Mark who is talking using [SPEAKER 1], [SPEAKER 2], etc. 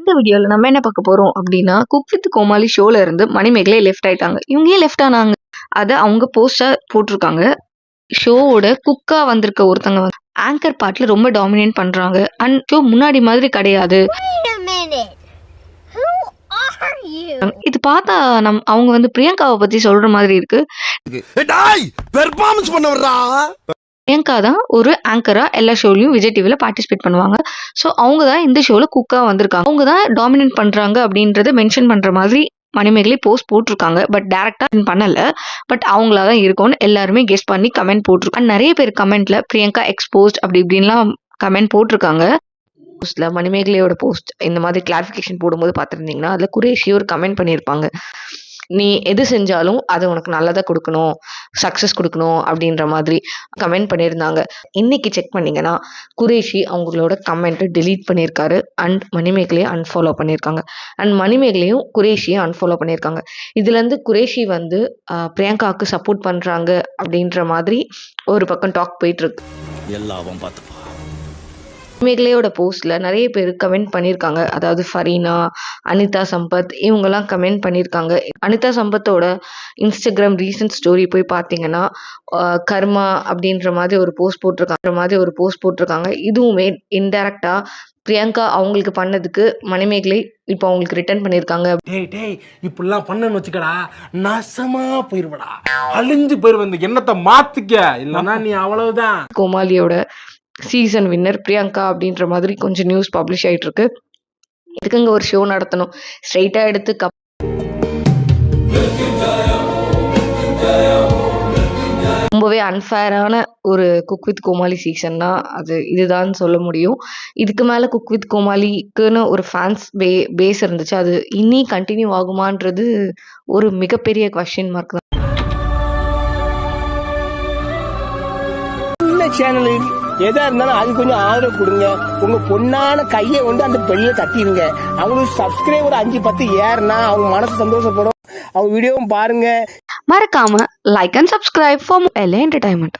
[SPEAKER 1] இந்த வீடியோல நம்ம என்ன பார்க்க போறோம் அப்படின்னா, குக் வித் கோமாளி ஷோல இருந்து மணிமேகலை லெஃப்ட் ஆயிட்டாங்க. இவங்க ஏன் லெஃப்ட் ஆனாங்க? அத அவங்க போஸ்டா போட்டிருக்காங்க. ஷோவோட குக்கா வந்திருக்க ஒருத்தங்க ஆங்கர் பார்ட்ல ரொம்ப டாமினேட் பண்றாங்க. அண்ட் ஷோ முன்னாடி மாதிரி கிடையாது. இது பார்த்தா அவங்க பிரியங்காவை பத்தி சொல்ற மாதிரி இருக்கு. பிரியங்கா தான் ஒரு ஆங்கரா எல்லா ஷோலையும் விஜய் டிவில பார்ட்டிசிபேட் பண்ணுவாங்க. ஸோ அவங்க தான் இந்த ஷோல குக்கா வந்திருக்காங்க. அவங்க தான் டாமினேட் பண்றாங்க அப்படின்றத மென்ஷன் பண்ற மாதிரி மணிமேகலை போஸ்ட் போட்டிருக்காங்க. பட் டேரக்டா பண்ணல. பட் அவங்களா தான் இருக்கும்னு எல்லாருமே கெஸ் பண்ணி கமெண்ட் போட்டிருக்காங்க. நிறைய பேர் கமெண்ட்ல பிரியங்கா எக்ஸ்போஸ்ட் அப்படி இப்படின்லாம் கமெண்ட் போட்டிருக்காங்க. போஸ்ட்ல மணிமேகலையோட போஸ்ட் இந்த மாதிரி கிளாரிஃபிகேஷன் போடும்போது பார்த்துருந்தீங்கன்னா அதுல குரேஷி ஒரு கமெண்ட் பண்ணியிருப்பாங்க. நீ எது செஞ்சாலும் அது உனக்கு நல்லதா கொடுக்கணும், சக்சஸ் கொடுக்கணும் அப்படின்ற மாதிரி கமெண்ட் பண்ணியிருந்தாங்க. இன்னைக்கு செக் பண்ணீங்கன்னா குரேஷி அவங்களோட கமெண்ட்டை delete பண்ணியிருக்காரு. அண்ட் மணிமேகலையை அன்ஃபாலோ பண்ணியிருக்காங்க. அண்ட் மணிமேகலையும் குரேஷியை அன்ஃபாலோ பண்ணியிருக்காங்க. இதுலேருந்து குரேஷி பிரியங்காவுக்கு சப்போர்ட் பண்ணுறாங்க அப்படின்ற மாதிரி ஒரு பக்கம் டாக் போயிட்டு இருக்கு.
[SPEAKER 2] எல்லாம் பார்த்துப்பா.
[SPEAKER 1] மணிமேகலையோட போஸ்ட்ல நிறைய பேர் கமெண்ட் பண்ணியிருக்காங்க. அதாவது ஃபரீனா, அனிதா சம்பத் இவங்கெல்லாம் கமெண்ட் பண்ணியிருக்காங்க. அனிதா சம்பத்தோட இன்ஸ்டாகிராம் ரீசன்ட் ஸ்டோரி போய் பார்த்தீங்கன்னா கர்மா அப்படின்ற மாதிரி ஒரு போஸ்ட் போட்டிருக்காங்க. இதுவுமே இன்டைரக்டா பிரியங்கா அவங்களுக்கு பண்ணதுக்கு மணிமேகலை இப்போ அவங்களுக்கு ரிட்டர்ன் பண்ணியிருக்காங்க.
[SPEAKER 3] டேய் இப்படிலாம் பண்ணன்னு வச்சுக்கடா, நாசமா போயிருவடா, அழிஞ்சு போயிருவ. இந்த எண்ணத்தை மாத்திக்க, இல்லைன்னா நீ அவ்வளவுதான்.
[SPEAKER 1] கோமாளியோட சீசன் வின்னர் பிரியங்கா அப்படின்ற மாதிரி கொஞ்சம் நியூஸ் பப்ளிஷ் ஆயிட்டு இருக்கு. இதுக்குங்க ஒரு ஷோ நடத்தணும். ஸ்ட்ரைட்டா எடுத்து ரொம்பவே அன்ஃபேரான ஒரு குக் வித் கோமாளி சீசன்னா அது இதுதான் சொல்ல முடியும். இதுக்கு மேல குக் வித் கோமாளிக்குன்னு ஒரு ஃபேன்ஸ் பேஸ் இருந்துச்சு. அது இனி கண்டினியூ ஆகுமான்றது ஒரு மிகப்பெரிய கொஸ்டின் மார்க் தான்.
[SPEAKER 4] சேனல் எதா இருந்தாலும் அது கொஞ்சம் ஆதரவு கொடுங்க. உங்க பொண்ணான கையை கொண்டு அந்த பெல்ல தட்டிடுங்க. அவங்களுக்கு சப்ஸ்கிரைபர் 5-10 ஏறுனா அவங்க மனசு சந்தோஷப்படும். அவங்க வீடியோவும் பாருங்க.
[SPEAKER 1] மறக்காம like and subscribe for LA entertainment.